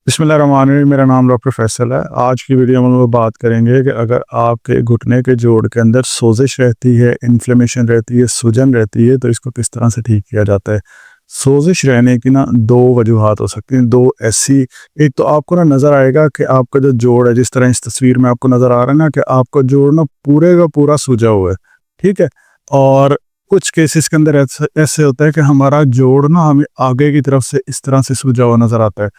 बिस्मिल्लाहिर्रहमानिर्रहीम। मेरा नाम डॉक्टर फैसल है। आज की वीडियो में हम लोग बात करेंगे कि अगर आपके घुटने के जोड़ के अंदर सोजिश रहती है, इन्फ्लेमेशन रहती है, सूजन रहती है, तो इसको किस तरह से ठीक किया जाता है। सोजिश रहने की ना दो वजूहात हो सकती हैं, दो ऐसी। एक तो आपको ना नज़र आएगा कि आपका जो जोड़ है, जिस तरह इस तस्वीर में आपको नज़र आ रहा है ना कि आपका जोड़ ना पूरे का पूरा सूजा हुआ है, ठीक है। और कुछ केसेस के अंदर ऐसे ऐसे होता है कि हमारा जोड़ ना हमें आगे की तरफ से इस तरह से सूजा हुआ नज़र आता है।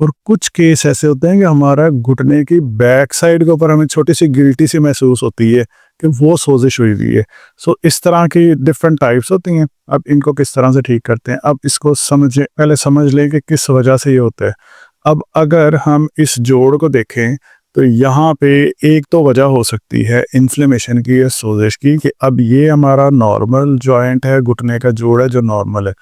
और कुछ केस ऐसे होते हैं कि हमारा घुटने की बैक साइड के ऊपर हमें छोटी सी गिल्टी सी महसूस होती है कि वो सोजिश हुई हुई है। सो इस तरह की डिफरेंट टाइप्स होती हैं। अब इनको किस तरह से ठीक करते हैं, अब इसको समझे, पहले समझ लें कि किस वजह से ये होता है। अब अगर हम इस जोड़ को देखें तो यहाँ पे एक तो वजह हो सकती है इन्फ्लेमेशन की या सोजिश की, कि अब ये हमारा नॉर्मल जॉइंट है, घुटने का जोड़ है जो नॉर्मल है।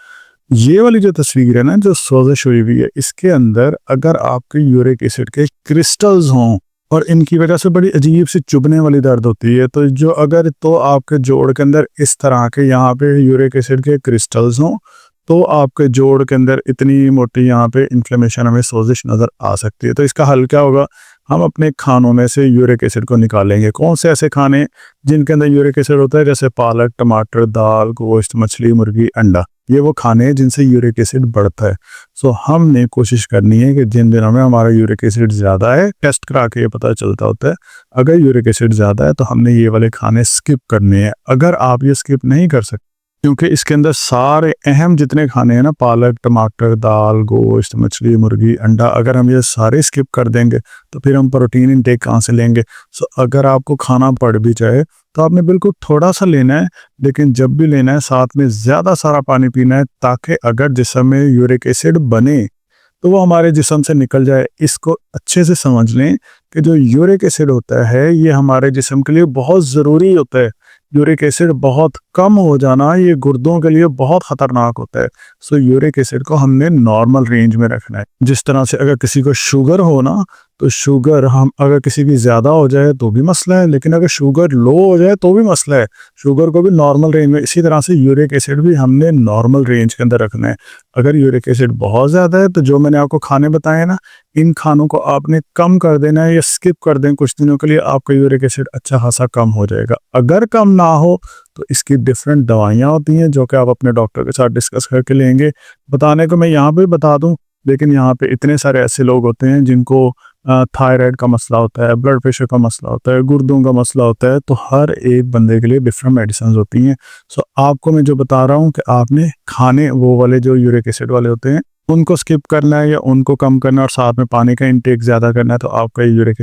ये वाली जो तस्वीर है ना, जो सोजिश हुई हुई है, इसके अंदर अगर आपके यूरिक एसिड के क्रिस्टल्स हों और इनकी वजह से बड़ी अजीब सी चुभने वाली दर्द होती है, तो जो अगर तो आपके जोड़ के अंदर इस तरह के यहाँ पे यूरिक एसिड के क्रिस्टल्स हों, तो आपके जोड़ के अंदर इतनी मोटी यहाँ पे इन्फ्लेमेशन, हमें सोजिश नज़र आ सकती है। तो इसका हल क्या होगा? हम अपने खानों में से यूरिक एसिड को निकालेंगे। कौन से ऐसे खाने जिनके अंदर यूरिक एसिड होता है, जैसे पालक, टमाटर, दाल, गोश्त, मछली, मुर्गी, अंडा। ये वो खाने हैं जिनसे यूरिक एसिड बढ़ता है। सो हमने कोशिश करनी है कि जिन दिनों में हमारा यूरिक एसिड ज़्यादा है, टेस्ट करा के ये पता चलता होता है। अगर यूरिक एसिड ज़्यादा है तो हमने ये वाले खाने स्किप करने हैं। अगर आप ये स्किप नहीं कर सकते, क्योंकि इसके अंदर सारे अहम जितने खाने हैं ना, पालक, टमाटर, दाल, गोश्त, मछली, मुर्गी, अंडा, अगर हम ये सारे स्किप कर देंगे तो फिर हम प्रोटीन इनटेक कहाँ से लेंगे। सो अगर आपको खाना पड़ भी जाए तो आपने बिल्कुल थोड़ा सा लेना है, लेकिन जब भी लेना है साथ में ज़्यादा सारा पानी पीना है, ताकि अगर जिस्म में यूरिक एसिड बने तो वो हमारे जिस्म से निकल जाए। इसको अच्छे से समझ लें कि जो यूरिक एसिड होता है ये हमारे जिस्म के लिए बहुत ज़रूरी होता है। यूरिक एसिड बहुत कम हो जाना ये गुर्दों के लिए बहुत ख़तरनाक होता है। सो यूरिक एसिड को हमने नॉर्मल रेंज में रखना है। जिस तरह से अगर किसी को शुगर हो ना, तो शुगर हम अगर किसी की ज़्यादा हो जाए तो भी मसला है, लेकिन अगर शुगर लो हो जाए तो भी मसला है। शुगर को भी नॉर्मल रेंज में, इसी तरह से यूरिक एसिड भी हमने नॉर्मल रेंज के अंदर रखना है। अगर यूरिक एसिड बहुत ज़्यादा है तो जो मैंने आपको खाने बताए ना, इन खानों को आपने कम कर देना है या स्किप कर दें कुछ दिनों के लिए, आपका यूरिक एसिड अच्छा खासा कम हो जाएगा। अगर कम ना हो तो इसकी डिफरेंट दवाइयाँ होती हैं जो कि आप अपने डॉक्टर के साथ डिस्कस करके लेंगे। बताने को मैं यहाँ पे बता दूँ, लेकिन यहाँ पे इतने सारे ऐसे लोग होते हैं जिनको थायराइड का मसला होता है, ब्लड प्रेशर का मसला होता है, गुर्दों का मसला होता है, तो हर एक बंदे के लिए डिफरेंट मेडिसिन होती हैं। सो आपको मैं जो बता रहा हूँ कि आपने खाने वो वाले जो यूरिक एसिड वाले होते हैं उनको स्किप करना है या उनको कम करना है, और साथ में पानी का इंटेक ज़्यादा करना है, तो आपका यूरिक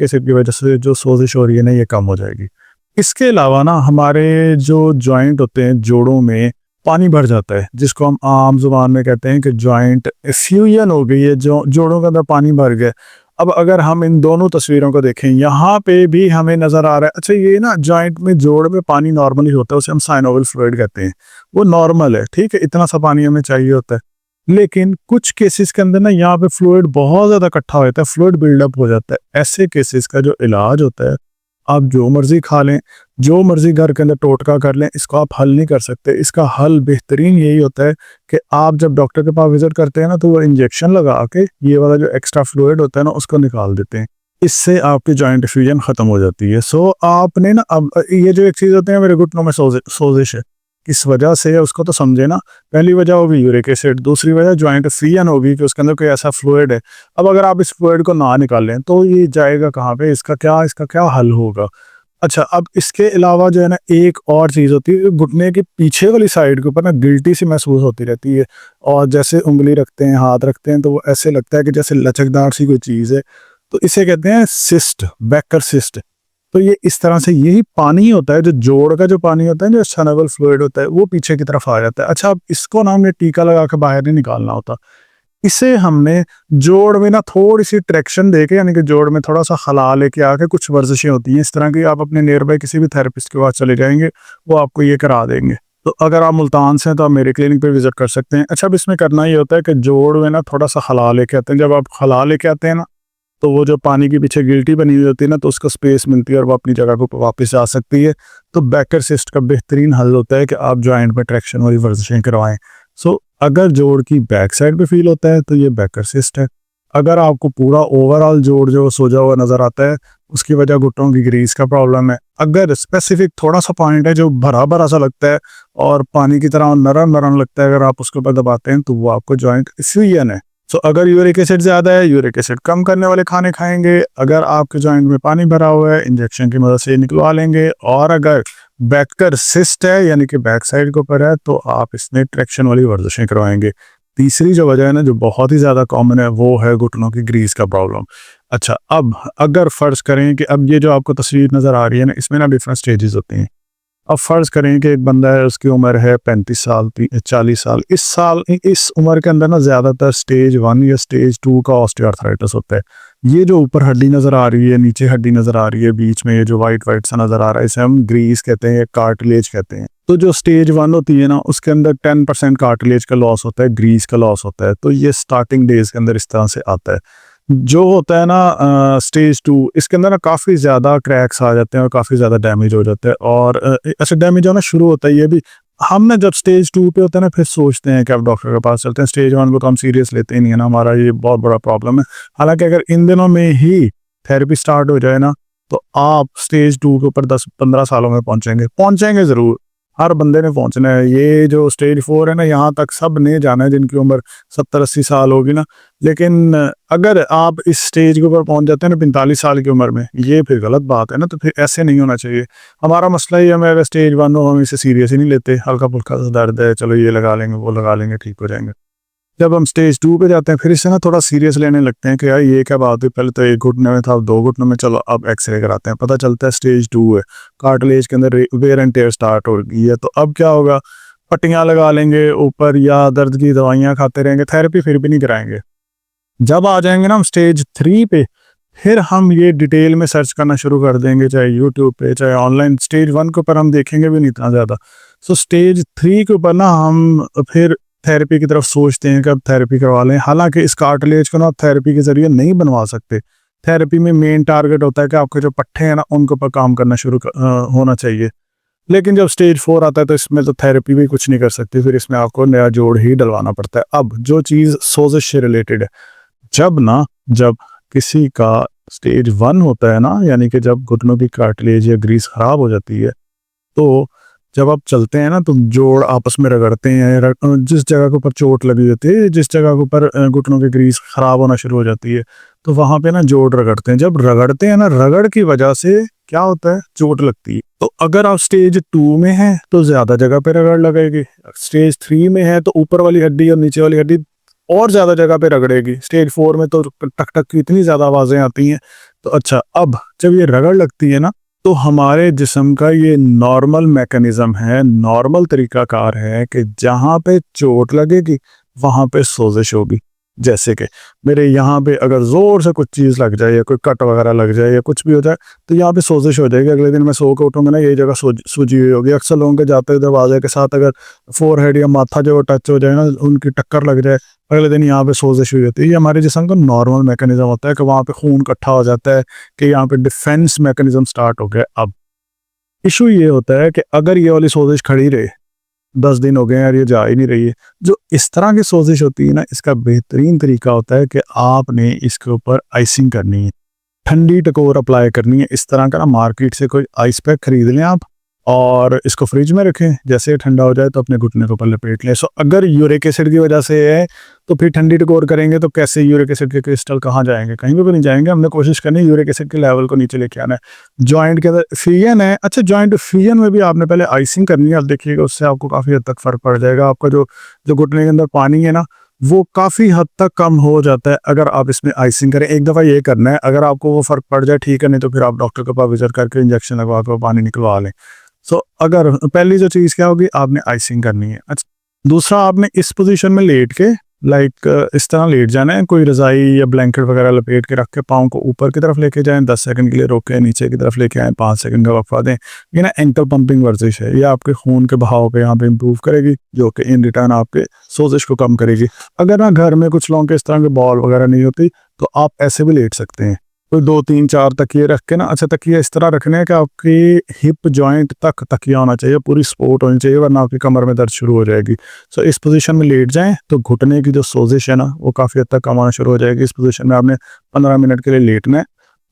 एसिड की वजह से जो सोजिश हो रही है ना, ये कम हो जाएगी। इसके अलावा ना हमारे जो जॉइंट होते हैं, जोड़ों में पानी भर जाता है, जिसको हम आम जुबान में कहते हैं कि जॉइंट एफ्यूजन हो गई है, जो जोड़ों के अंदर पानी भर गया। अब अगर हम इन दोनों तस्वीरों को देखें, यहाँ पे भी हमें नज़र आ रहा है, अच्छा ये ना जॉइंट में, जोड़ में पानी नॉर्मली होता है, उसे हम साइनोवियल फ्लूइड कहते हैं, वो नॉर्मल है, ठीक है, इतना सा पानी हमें चाहिए होता है। लेकिन कुछ केसेस के अंदर ना यहाँ पे फ्लूइड बहुत ज़्यादा इकट्ठा हो जाता है, फ्लूइड बिल्डअप हो जाता है। ऐसे केसेस का जो इलाज होता है, आप जो मर्जी खा लें, जो मर्जी घर के अंदर टोटका कर लें, इसको आप हल नहीं कर सकते। इसका हल बेहतरीन यही होता है कि आप जब डॉक्टर के पास विजिट करते हैं ना, तो वो इंजेक्शन लगा के ये वाला जो एक्स्ट्रा फ्लूइड होता है ना, उसको निकाल देते हैं। इससे आपकी जॉइंट डिफ्यूजन खत्म हो जाती है। सो आपने ना, अब ये जो एक चीज़ होती है, मेरे घुटनों में सोजिश है, किस वजह से है उसको तो समझे ना। पहली वजह होगी यूरिक एसिड, दूसरी वजह जॉइंट एफ्यूजन होगी कि उसके अंदर कोई ऐसा फ्लूइड है। अब अगर आप इस फ्लूइड को ना निकालें तो ये जाएगा कहाँ पे, इसका क्या हल होगा? अच्छा, अब इसके अलावा जो है ना, एक और चीज़ होती है, घुटने की पीछे वाली साइड के ऊपर ना गिल्टी सी महसूस होती रहती है, और जैसे उंगली रखते हैं, हाथ रखते हैं, तो वो ऐसे लगता है कि जैसे लचकदार सी कोई चीज़ है। तो इसे कहते हैं सिस्ट, बैकर सिस्ट। तो ये इस तरह से, यही पानी होता है, जो जोड़ का जो पानी होता है, जो सनेबल फ्लूइड होता है, वो पीछे की तरफ आ जाता है। अच्छा, अब इसको ना हमने टीका लगा के बाहर नहीं निकालना होता, इसे हमने जोड़ में ना थोड़ी सी ट्रैक्शन देके, यानी कि जोड़ में थोड़ा सा खला लेके आके, कुछ वर्जिशें होती हैं इस तरह की, आप अपने नियर बाय किसी भी थेरेपिस्ट के पास चले जाएंगे, वो आपको ये करा देंगे। तो अगर आप मुल्तान से हैं तो आप मेरे क्लिनिक पे विजिट कर सकते हैं। अच्छा, अब इसमें करना ये होता है कि जोड़ में ना थोड़ा सा खला लेके आते हैं। जब आप खला लेके आते हैं ना, तो वो जो पानी के पीछे गिल्टी बनी हुई होती है ना, तो उसको स्पेस मिलती है और वो अपनी जगह को वापस जा सकती है। तो बैकर सिस्ट का बेहतरीन हल होता है कि आप जॉइंट में ट्रैक्शन वाली वर्जिशें करवाएं। सो अगर जोड़ की बैक साइड पे फील होता है तो ये बैकर सिस्ट है। अगर आपको पूरा ओवरऑल जोड़ जो सोजा हुआ नज़र आता है, उसकी वजह घुटनों की ग्रीस का प्रॉब्लम है। अगर स्पेसिफिक थोड़ा सा पॉइंट है जो भरा-भरा सा लगता है और पानी की तरह नरम-नरम लगता है, अगर आप उसके ऊपर दबाते हैं तो वो आपको जॉइंट इश्यूएन है। सो अगर यूरिक एसिड ज़्यादा है, यूरिक एसिड कम करने वाले खाने खाएँगे। अगर आपके जॉइंट में पानी भरा हुआ है, इंजेक्शन की मदद से निकलवा लेंगे। और अगर बैकर सिस्ट है यानी कि बैक साइड के ऊपर है, तो आप इसमें ट्रैक्शन वाली वर्जिशें करवाएँगे। तीसरी जो वजह है ना, जो बहुत ही ज़्यादा कॉमन है, वो है घुटनों की ग्रीस का प्रॉब्लम। अच्छा, अब अगर फ़र्ज़ करें कि अब ये जो आपको तस्वीर नज़र आ रही है ना, इसमें ना डिफरेंट स्टेजेस होती हैं। अब फ़र्ज़ करें कि एक बंदा है, उसकी उम्र है 35 साल, 40 साल। इस उम्र के अंदर ना ज़्यादातर स्टेज 1 या स्टेज 2 का ऑस्टियोआर्थराइटिस होता है। ये जो ऊपर हड्डी नज़र आ रही है, नीचे हड्डी नज़र आ रही है, बीच में ये जो वाइट सा नज़र आ रहा है, इसे हम ग्रीस कहते हैं या कार्टिलेज कहते हैं। तो जो स्टेज 1 होती है ना, उसके अंदर 10% कार्टिलेज का लॉस होता है, ग्रीस का लॉस होता है। तो ये स्टार्टिंग डेज़ के अंदर इस तरह से आता है। जो होता है ना स्टेज 2, इसके अंदर ना काफ़ी ज़्यादा क्रैक्स आ जाते हैं और काफ़ी ज़्यादा डैमेज हो जाता है। और ऐसे डैमेज होना शुरू होता है, ये भी हम ना जब स्टेज 2 पे होते हैं ना, फिर सोचते हैं कि अब डॉक्टर के पास चलते हैं। स्टेज 1 को तो हम सीरियस लेते ही नहीं है ना, हमारा ये बहुत बड़ा प्रॉब्लम है। हालांकि अगर इन दिनों में ही थेरेपी स्टार्ट हो जाए ना, तो आप स्टेज 2 के ऊपर 10-15 सालों में पहुंचेंगे ज़रूर। हर बंदे ने पहुंचना है। ये जो स्टेज 4 है ना, यहाँ तक सब ने जाना है जिनकी उम्र 70-80 साल होगी ना। लेकिन अगर आप इस स्टेज के ऊपर पहुंच जाते हैं ना 45 साल की उम्र में, ये फिर गलत बात है ना। तो फिर ऐसे नहीं होना चाहिए। हमारा मसला ये है, अगर स्टेज 1 हो, हम इसे सीरियस ही नहीं लेते। हल्का फुल्का सा दर्द है, चलो ये लगा लेंगे, वो लगा लेंगे, ठीक हो जाएंगे। जब हम स्टेज 2 पे जाते हैं, फिर इसे ना थोड़ा सीरियस लेने लगते हैं कि यार ये क्या बात है, पहले तो एक घुटने में था, अब 2 घुटनों में, चलो अब एक्सरे कराते हैं। पता चलता है स्टेज 2 है, कार्टिलेज के अंदर वेयर एंड टेयर स्टार्ट हो गई है। तो अब क्या होगा, पट्टियां लगा लेंगे ऊपर या दर्द की दवाइयां खाते रहेंगे, थेरेपी फिर भी नहीं कराएंगे। जब आ जाएंगे ना हम स्टेज 3 पे, फिर हम ये डिटेल में सर्च करना शुरू कर देंगे, चाहे यूट्यूब पे चाहे ऑनलाइन। स्टेज 1 के ऊपर हम देखेंगे भी नहीं इतना ज़्यादा। सो स्टेज 3 के ऊपर ना हम फिर थेरेपी की तरफ सोचते हैं कि अब थेरेपी करवा लें। हालांकि इस कार्टिलेज को ना आप थेरेपी के ज़रिए नहीं बनवा सकते। थेरेपी में मेन टारगेट होता है कि आपके जो पट्टे हैं ना, उनके ऊपर काम करना होना चाहिए। लेकिन जब स्टेज 4 आता है, तो इसमें तो थेरेपी भी कुछ नहीं कर सकती, फिर इसमें आपको नया जोड़ ही डलवाना पड़ता है। अब जो चीज़ सोजिश से रिलेटेड है, जब किसी का स्टेज 1 होता है ना, यानी कि जब घुटनों की कार्टिलेज या ग्रीस खराब हो जाती है, तो जब आप चलते हैं ना, तो जोड़ आपस में रगड़ते हैं। जिस जगह के ऊपर चोट लगी होती है, जिस जगह के ऊपर घुटनों की ग्रीस खराब होना शुरू हो जाती है, तो वहां पे ना जोड़ रगड़ते हैं। जब रगड़ते हैं ना, रगड़ की वजह से क्या होता है, चोट लगती है। तो अगर आप स्टेज 2 में हैं तो ज्यादा जगह पे रगड़ लगेगी। स्टेज 3 में है तो ऊपर वाली हड्डी और नीचे वाली हड्डी और ज्यादा जगह पे रगड़ेगी। स्टेज 4 में तो टक टक की इतनी ज्यादा आवाजें आती हैं। तो अच्छा, अब जब ये रगड़ लगती है ना, तो हमारे जिस्म का ये नॉर्मल मैकेनिज्म है, नॉर्मल तरीकाकार है कि जहाँ पे चोट लगेगी वहाँ पे सोजिश होगी। जैसे कि मेरे यहाँ पे अगर जोर से कुछ चीज़ लग जाए या कोई कट वगैरह लग जाए या कुछ भी हो जाए, तो यहाँ पे सोजिश हो जाएगी। अगले दिन मैं सो के उठूंगा ना, ये जगह सूजी हुई होगी। अक्सर लोगों के जाते दरवाजे के साथ अगर फोरहेड या माथा जो टच हो जाए ना, उनकी टक्कर लग जाए, अगले दिन यहाँ पे सोजिश हुई होती है। ये हमारे जिस्म का नॉर्मल मैकेनिज्म होता है कि वहाँ पे खून इकट्ठा हो जाता है, कि यहाँ पे डिफेंस मैकेनिज्म स्टार्ट हो गया। अब इशू ये होता है कि अगर ये वाली सोजिश खड़ी रहे, 10 दिन हो गए यार ये जा ही नहीं रही है, जो इस तरह की सोजिश होती है ना, इसका बेहतरीन तरीका होता है कि आपने इसके ऊपर आइसिंग करनी है, ठंडी टकोर अप्लाई करनी है। इस तरह का ना मार्केट से कोई आइस पैक खरीद लें आप, और इसको फ्रिज में रखें। जैसे ही ठंडा हो जाए तो अपने घुटने के ऊपर लपेट लें। सो अगर यूरिक एसिड की वजह से है, तो फिर ठंडी टकोर करेंगे तो कैसे यूरिक एसिड के क्रिस्टल कहाँ जाएंगे, कहीं पे भी नहीं जाएंगे। हमने कोशिश करनी है यूरिक एसिड के लेवल को नीचे लेके आना है। जॉइंट के अंदर फिजन है, अच्छा जॉइंट फिजन में भी आपने पहले आइसिंग करनी है। आप देखिएगा, उससे आपको काफ़ी हद तक फ़र्क पड़ जाएगा। आपका जो जो घुटने के अंदर पानी है ना, वो काफ़ी हद तक कम हो जाता है अगर आप इसमें आइसिंग करें। एक दफ़ा ये करना है, अगर आपको वो फ़र्क पड़ जाए ठीक है, नहीं तो फिर आप डॉक्टर के पास विजिट करके इंजेक्शन लगवा कर पानी निकलवा लें। सो अगर पहली जो चीज़ क्या होगी, आपने आइसिंग करनी है। अच्छा, दूसरा आपने इस पोजीशन में लेट के इस तरह लेट जाना है। कोई रज़ाई या ब्लैंकेट वगैरह लपेट के रख के पाँव को ऊपर की तरफ लेके जाएं, 10 सेकंड के लिए रोकें, नीचे की तरफ लेके आएँ, 5 सेकंड का वक्फा दें। ये ना एंकल पंपिंग वर्जिश है, ये आपके खून के बहाव पे यहाँ पे इम्प्रूव करेगी, जो कि इन रिटर्न आपके सोजिश को कम करेगी। अगर ना घर में कुछ लोगों के इस तरह के बॉल वगैरह नहीं होती, तो आप ऐसे भी लेट सकते हैं। कोई 2-3-4 तकिए रख के ना, अच्छा तकिया इस तरह रखने हैं कि आपकी हिप जॉइंट तक तकिया होना चाहिए, पूरी सपोर्ट होनी चाहिए, वरना आपकी कमर में दर्द शुरू हो जाएगी। सो इस पोजीशन में लेट जाएँ तो घुटने की जो सोज़िश है ना, वो काफ़ी हद तक कम होना शुरू हो जाएगी। इस पोजीशन में आपने 15 मिनट के लिए लेटना है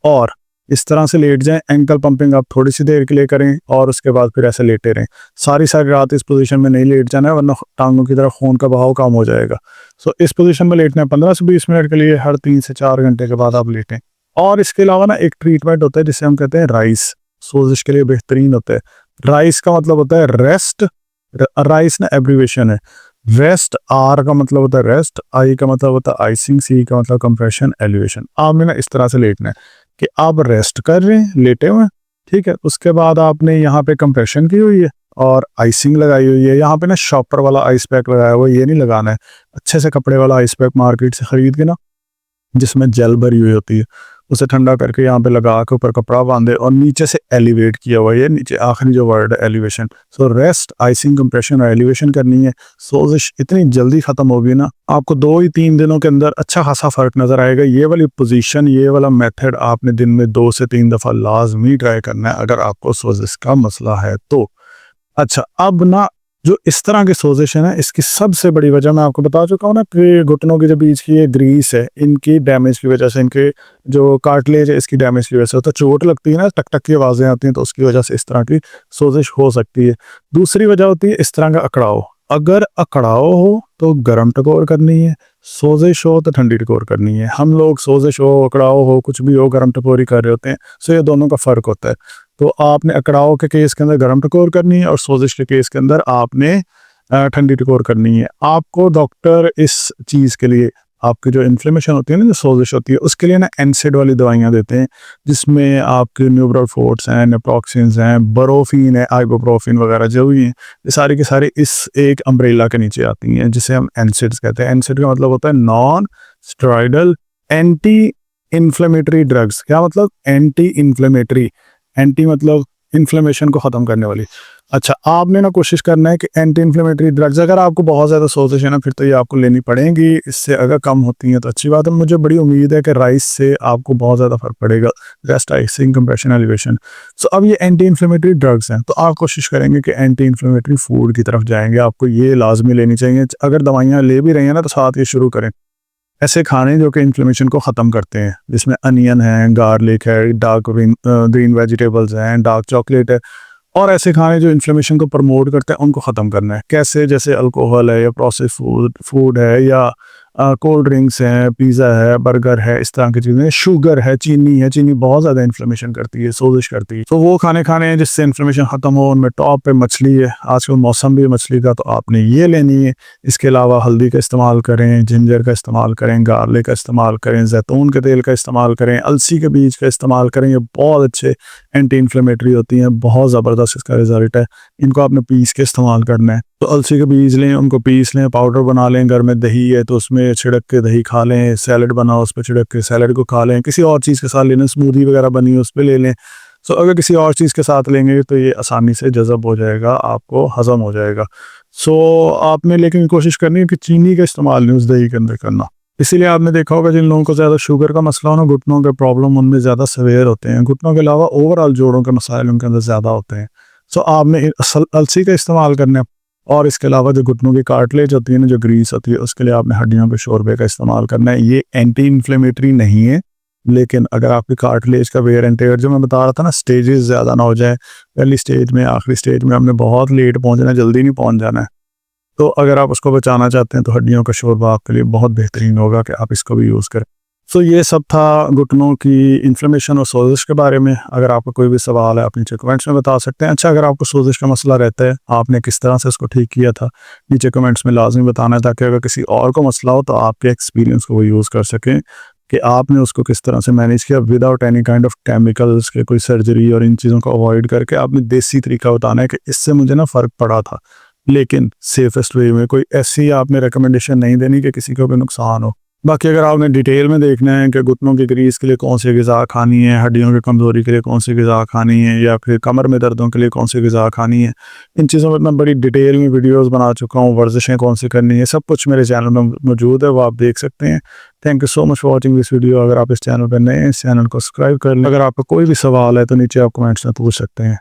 और इस तरह से लेट जाएँ, एंकल पंपिंग आप थोड़ी-सी देर के लिए करें और उसके बाद फिर ऐसे लेटे रहें। सारी-सारी रात इस पोजीशन में नहीं लेट जाना है, वरना टाँगों की तरफ खून का बहाव कम हो जाएगा। सो इस पोजीशन में लेटना है 15 से 20 मिनट के लिए, हर 3 से 4 घंटे के बाद आप लेटें। और इसके अलावा ना एक ट्रीटमेंट होता है जिसे हम कहते हैं राइस, सोज़िश के लिए बेहतरीन होता है। राइस का मतलब होता है रेस्ट, राइस ना एब्रीविएशन है। रेस्ट, आर का मतलब होता है रेस्ट, आई का मतलब होता है आइसिंग, सी का मतलब कंप्रेशन, एलिवेशन। आपने ना इस तरह से लेटना है कि आप रेस्ट कर रहे हैं, लेटे हुए हैं, ठीक है। उसके बाद आपने यहाँ पे कंप्रेशन की हुई है और आइसिंग लगाई हुई है। यहाँ पे ना शॉपर वाला आइस पैक लगाया हुआ है, ये नहीं लगाना है। अच्छे से कपड़े वाला आइस पैक मार्केट से खरीद के ना, जिसमें जेल भरी हुई होती है, उसे ठंडा करके यहाँ पे लगा के ऊपर कपड़ा बांधे और नीचे से एलिवेट किया हुआ है, ये नीचे आखिरी जो वर्ड है elevation. So rest, icing, compression और एलिवेशन करनी है। सोजिश इतनी जल्दी खत्म होगी ना, आपको 2 ही 3 दिनों के अंदर अच्छा खासा फर्क नजर आएगा। ये वाली पोजीशन, ये वाला मेथड आपने दिन में 2 से 3 दफा लाजमी ट्राई करना है अगर आपको सोजिश का मसला है तो। अच्छा, अब ना जो इस तरह की सोजिश है ना, इसकी सबसे बड़ी वजह मैं आपको बता चुका हूँ ना कि घुटनों के जो बीच की ये ग्रीस है, इनकी डैमेज की वजह से, इनके जो कार्टिलेज है इसकी डैमेज की वजह से, तो चोट लगती है ना, टक टक की आवाज़ें आती हैं, तो उसकी वजह से इस तरह की सोजिश हो सकती है। दूसरी वजह होती है इस तरह का अकड़ाव। अगर अकड़ाव हो तो गर्म टकोर करनी है, सोजिश हो तो ठंडी टकोर करनी है। हम लोग सोजिश हो, अकड़ाव हो, कुछ भी हो, गर्म टकोरी कर रहे होते हैं। सो ये दोनों का फ़र्क होता है। तो आपने अकड़ाव के केस के अंदर गर्म टकोर करनी है और सोजिश के केस के अंदर आपने ठंडी टकोर करनी है। आपको डॉक्टर इस चीज़ के लिए, आपकी जो इन्फ्लेमेशन होती है ना, जो सोजिश होती है, उसके लिए ना एनसेड वाली दवाइयाँ देते हैं, जिसमें आपके न्यूब्राफोर्ट्स हैं, नेप्रोक्सिन्स हैं, बरोफिन है, आइबुप्रोफिन वगैरह जो भी हैं, ये सारी की सारी इस एक अम्ब्रेला के नीचे आती हैं, जिसे हम एनसेड्स कहते हैं। एनसेड का मतलब होता है non steroidal anti inflammatory drugs. क्या मतलब? Anti inflammatory. एंटी मतलब इन्फ्लेमेशन को ख़त्म करने वाली। अच्छा, आपने ना कोशिश करना है कि एंटी इन्फ्लेमेटरी ड्रग्स, अगर आपको बहुत ज़्यादा सोजिश है ना, फिर तो ये आपको लेनी पड़ेंगी। इससे अगर कम होती हैं तो अच्छी बात है। मुझे बड़ी उम्मीद है कि राइस से आपको बहुत ज़्यादा फ़र्क पड़ेगा। Rest, icing, compression, elevation. So अब ये एंटी इन्फ्लेमेटरी ड्रग्स हैं, तो आप कोशिश करेंगे कि एंटी इन्फ्लेमेटरी फूड की तरफ जाएंगे। आपको ये लाजमी लेनी चाहिए। अगर दवाइयाँ ले भी रही हैं ना, तो साथ ये शुरू करें ऐसे खाने जो कि इन्फ्लेमेशन को ख़त्म करते हैं, जिसमें अनियन है, गार्लिक है, डार्क ग्रीन वेजिटेबल्स हैं, डार्क चॉकलेट है, और ऐसे खाने जो इन्फ्लेमेशन को प्रमोट करते हैं उनको ख़त्म करना है। कैसे? जैसे अल्कोहल है या प्रोसेस फूड है या कोल्ड ड्रिंक्स हैं, पिज़्ज़ा है, बर्गर है, इस तरह की चीज़ें। शुगर है, चीनी बहुत ज़्यादा इन्फ्लेमेशन करती है, सोजिश करती है। तो वो खाने हैं जिससे इन्फ्लेमेशन ख़त्म हो। उनमें टॉप पे मछली है, आजकल मौसम भी है मछली का, तो आपने ये लेनी है। इसके अलावा हल्दी का इस्तेमाल करें, जिंजर का इस्तेमाल करें, गार्लिक का इस्तेमाल करें, जैतून के तेल का इस्तेमाल करें, अलसी के बीज का इस्तेमाल करें। ये बहुत अच्छे एंटी इन्फ्लेमेटरी होती हैं, बहुत ज़बरदस्त इसका रिजल्ट है। इनको आपने पीस के इस्तेमाल करना है। तो अलसी के बीज लें, उनको पीस लें, पाउडर बना लें। घर में दही है तो उसमें छिड़क के दही खा लें। सैलड बनाओ, उस पर छिड़क के सैलड को खा लें। किसी और चीज़ के साथ लेना, स्मूदी वगैरह बनी है उस पर ले लें। सो अगर किसी और चीज़ के साथ लेंगे तो ये आसानी से जज़ब हो जाएगा, आपको हज़म हो जाएगा। सो आपने लेकिन कोशिश करनी है कि चीनी का इस्तेमाल नहीं उस दही के अंदर करना। इसीलिए आपने देखा होगा जिन लोगों को ज़्यादा शुगर का मसला हो ना, घुटनों के प्रॉब्लम उनमें ज़्यादा सवेयर होते हैं। घुटनों के अलावा ओवरऑल जोड़ों के मसाइल उनके अंदर ज़्यादा होते हैं। सो आपने अलसी का इस्तेमाल करना है। और इसके अलावा जो घुटनों की कार्टिलेज होती है ना, जो ग्रीस होती है, उसके लिए आपने हड्डियों के शोरबे का इस्तेमाल करना है। ये एंटी इन्फ्लेमेटरी नहीं है, लेकिन अगर आपकी कार्टिलेज का वेयर एंड टेयर, जो मैं बता रहा था ना, स्टेजेस ज़्यादा ना हो जाए, पहली स्टेज में, आखिरी स्टेज में हमने बहुत लेट पहुंचना है, जल्दी नहीं पहुंच जाना है। तो अगर आप उसको बचाना चाहते हैं तो हड्डियों का शोरबा आपके लिए बहुत बेहतरीन होगा कि आप इसको भी यूज़ करें। सो ये सब था घुटनों की इन्फ्लेमेशन और सोजिश के बारे में। अगर आपका कोई भी सवाल है आप नीचे कमेंट्स में बता सकते हैं। अच्छा, अगर आपको सोजिश का मसला रहता है, आपने किस तरह से उसको ठीक किया था, नीचे कमेंट्स में लाजमी बताना है, ताकि अगर किसी और को मसला हो तो आपके एक्सपीरियंस को वो यूज़ कर सकें कि आपने उसको किस तरह से मैनेज किया without any kind of chemicals के, कोई सर्जरी और इन चीज़ों को अवॉइड करके। आपने देसी तरीका बताना है कि इससे मुझे ना फ़र्क पड़ा था, लेकिन सेफेस्ट वे में। कोई ऐसी आपने रिकमेंडेशन नहीं देनी कि किसी को भी नुकसान हो। बाकी अगर आपने डिटेल में देखना है कि घुटनों की ग्रीस के लिए कौन सी ग़िज़ा खानी है, हड्डियों की कमज़ोरी के लिए कौन सी ग़िज़ा खानी है, या फिर कमर में दर्दों के लिए कौन सी ग़िज़ा खानी है, इन चीज़ों में मैं बड़ी डिटेल में वीडियोस बना चुका हूँ। वर्जिशें कौन सी करनी है, सब कुछ मेरे चैनल में मौजूद है, वो आप देख सकते हैं। Thank you so much for watching this video. अगर आप इस चैनल पर नए हैं, इस चैनल को सब्सक्राइब कर लें। अगर आपका कोई भी सवाल है तो नीचे आप कमेंट्स में पूछ सकते हैं।